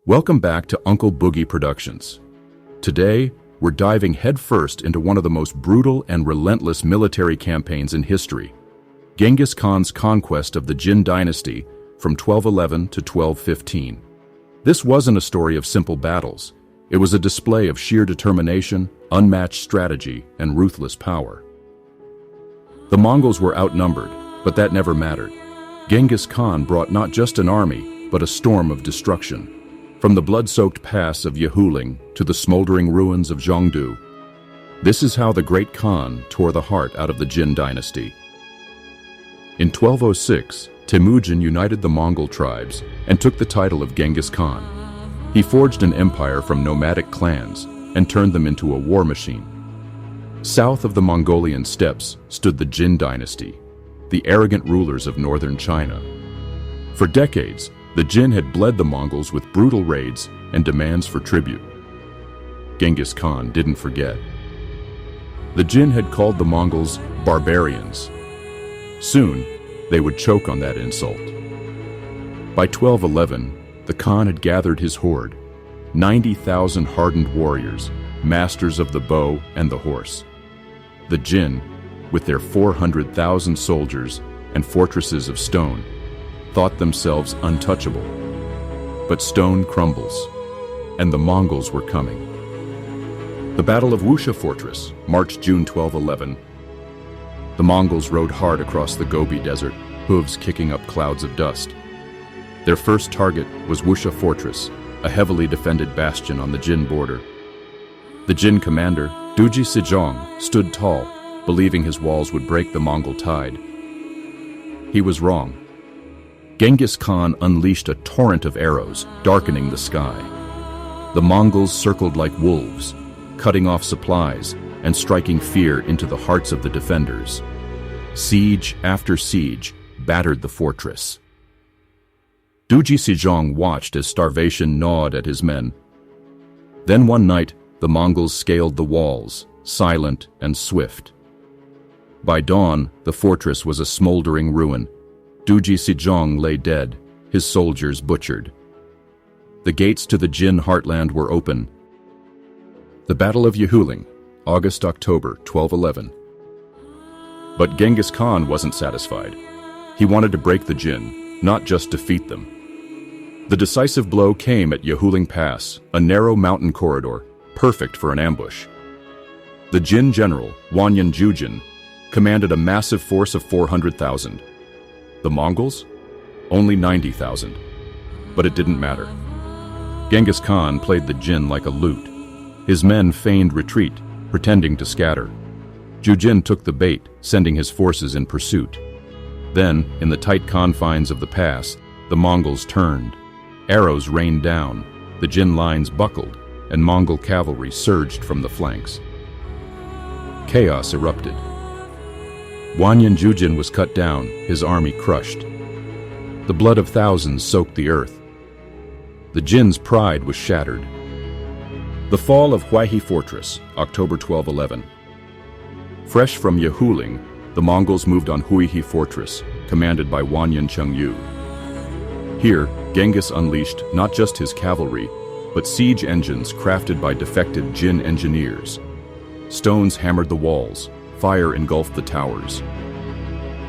Welcome back to Uncle Boogie Productions. Today, we're diving headfirst into one of the most brutal and relentless military campaigns in history, Genghis Khan's conquest of the Jin Dynasty from 1211 to 1215. This wasn't a story of simple battles. It was a display of sheer determination, unmatched strategy, and ruthless power. The Mongols were outnumbered, but that never mattered. Genghis Khan brought not just an army, but a storm of destruction. From the blood-soaked pass of Yahuling to the smoldering ruins of Jongdu, this is how the great Khan tore the heart out of the Jin Dynasty. In 1206, Temujin united the Mongol tribes and took the title of Genghis Khan. He forged an empire from nomadic clans and turned them into a war machine. South of the Mongolian steppes stood the Jin Dynasty, the arrogant rulers of northern China. For decades, the Jin had bled the Mongols with brutal raids and demands for tribute. Genghis Khan didn't forget. The Jin had called the Mongols barbarians. Soon, they would choke on that insult. By 1211, the Khan had gathered his horde, 90,000 hardened warriors, masters of the bow and the horse. The Jin, with their 400,000 soldiers and fortresses of stone, thought themselves untouchable. But stone crumbles, and the Mongols were coming. The Battle of Wooa Fortress, March, June 1211. The Mongols rode hard across the Gobi Desert, hooves kicking up clouds of dust. Their first target was Wooa Fortress, a heavily defended bastion on the Jin border. The Jin commander, Duji Sejong, stood tall, believing his walls would break the Mongol tide. He was wrong. Genghis Khan unleashed a torrent of arrows, darkening the sky. The Mongols circled like wolves, cutting off supplies and striking fear into the hearts of the defenders. Siege after siege battered the fortress. Duji Sejong watched as starvation gnawed at his men. Then one night, the Mongols scaled the walls, silent and swift. By dawn, the fortress was a smoldering ruin. Duji Sejong lay dead, his soldiers butchered. The gates to the Jin heartland were open. The Battle of Yahuling, August-October 1211. But Genghis Khan wasn't satisfied. He wanted to break the Jin, not just defeat them. The decisive blow came at Yahuling Pass, a narrow mountain corridor, perfect for an ambush. The Jin general, Wanyan Jujin, commanded a massive force of 400,000. The Mongols? Only 90,000. But it didn't matter. Genghis Khan played the Jin like a lute. His men feigned retreat, pretending to scatter. Jujin took the bait, sending his forces in pursuit. Then, in the tight confines of the pass, the Mongols turned. Arrows rained down, the Jin lines buckled, and Mongol cavalry surged from the flanks. Chaos erupted. Wanyan Jujin was cut down, his army crushed. The blood of thousands soaked the earth. The Jin's pride was shattered. The fall of Huahi Fortress, October 1211. Fresh from Yahuling, the Mongols moved on Huahi Fortress, commanded by Wanyan Chengyu. Here, Genghis unleashed not just his cavalry, but siege engines crafted by defected Jin engineers. Stones hammered the walls, fire engulfed the towers.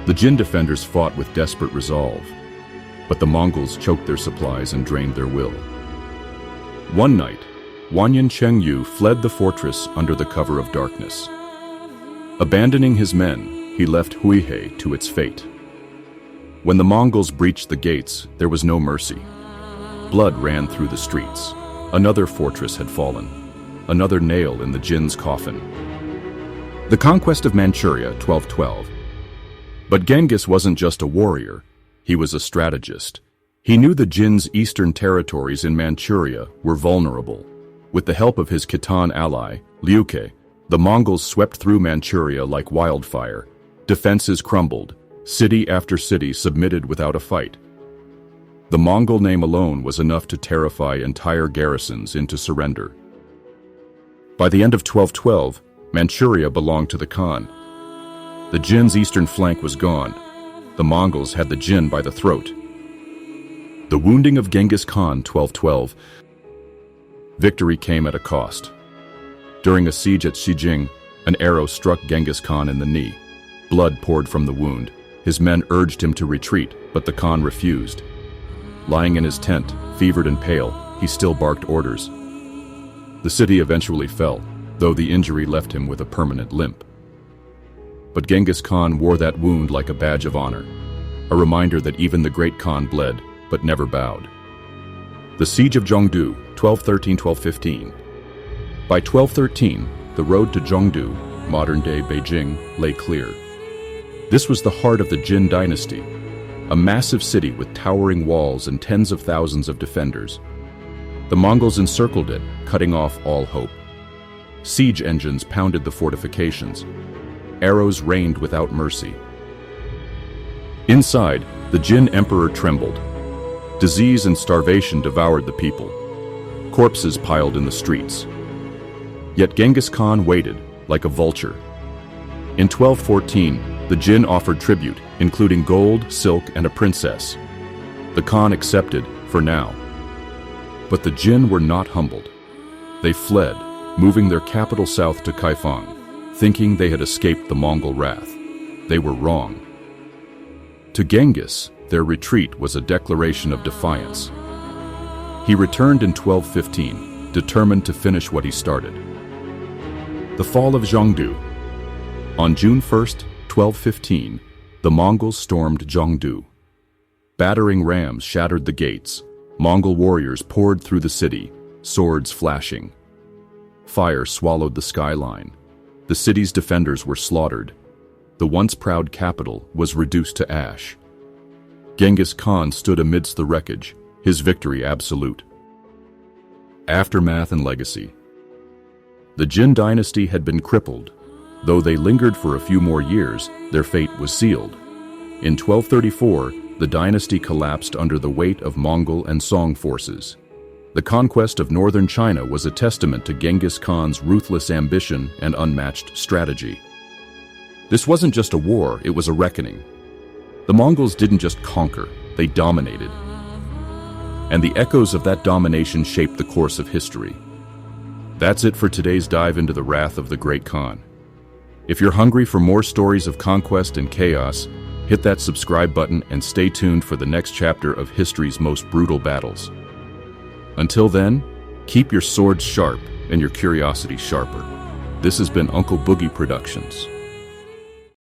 The Jin defenders fought with desperate resolve, but the Mongols choked their supplies and drained their will. One night, Wanyan Chengyu fled the fortress under the cover of darkness. Abandoning his men, he left Huahi to its fate. When the Mongols breached the gates, there was no mercy. Blood ran through the streets. Another fortress had fallen, another nail in the Jin's coffin. The Conquest of Manuria, 1212. But Genghis wasn't just a warrior, he was a strategist. He knew the Jin's eastern territories in Manchuria were vulnerable. With the help of his Khitan ally, Liu Ke, the Mongols swept through Manchuria like wildfire. Defenses crumbled, city after city submitted without a fight. The Mongol name alone was enough to terrify entire garrisons into surrender. By the end of 1212, Manchuria belonged to the Khan. The Jin's eastern flank was gone. The Mongols had the Jin by the throat. The wounding of Genghis Khan, 1212, Victory came at a cost. During a siege at Xijing, an arrow struck Genghis Khan in the knee. Blood poured from the wound. His men urged him to retreat, but the Khan refused. Lying in his tent, fevered and pale, he still barked orders. The city eventually fell, though the injury left him with a permanent limp. But Genghis Khan wore that wound like a badge of honor, a reminder that even the great Khan bled, but never bowed. The Siege of Jongdu, 1213–1215. By 1213, the road to Jongdu, modern-day Beijing, lay clear. This was the heart of the Jin Dynasty, a massive city with towering walls and tens of thousands of defenders. The Mongols encircled it, cutting off all hope. Siege engines pounded the fortifications. Arrows rained without mercy. Inside, the Jin emperor trembled. Disease and starvation devoured the people. Corpses piled in the streets. Yet Genghis Khan waited, like a vulture. In 1214, the Jin offered tribute, including gold, silk, and a princess. The Khan accepted, for now. But the Jin were not humbled. They fled, moving their capital south to Kaifeng, thinking they had escaped the Mongol wrath. They were wrong. To Genghis, their retreat was a declaration of defiance. He returned in 1215, determined to finish what he started. The Fall of Jongdu. On June 1st, 1215, the Mongols stormed Jongdu. Battering rams shattered the gates. Mongol warriors poured through the city, swords flashing. Fire swallowed the skyline. The city's defenders were slaughtered. The once proud capital was reduced to ash. Genghis Khan stood amidst the wreckage, his victory absolute. Aftermath and legacy. The Jin Dynasty had been crippled. Though they lingered for a few more years, their fate was sealed. In 1234, the dynasty collapsed under the weight of Mongol and Song forces. The conquest of northern China was a testament to Genghis Khan's ruthless ambition and unmatched strategy. This wasn't just a war, it was a reckoning. The Mongols didn't just conquer, they dominated. And the echoes of that domination shaped the course of history. That's it for today's dive into the wrath of the Great Khan. If you're hungry for more stories of conquest and chaos, hit that subscribe button and stay tuned for the next chapter of history's most brutal battles. Until then, keep your swords sharp and your curiosity sharper. This has been Uncle Boogie Productions.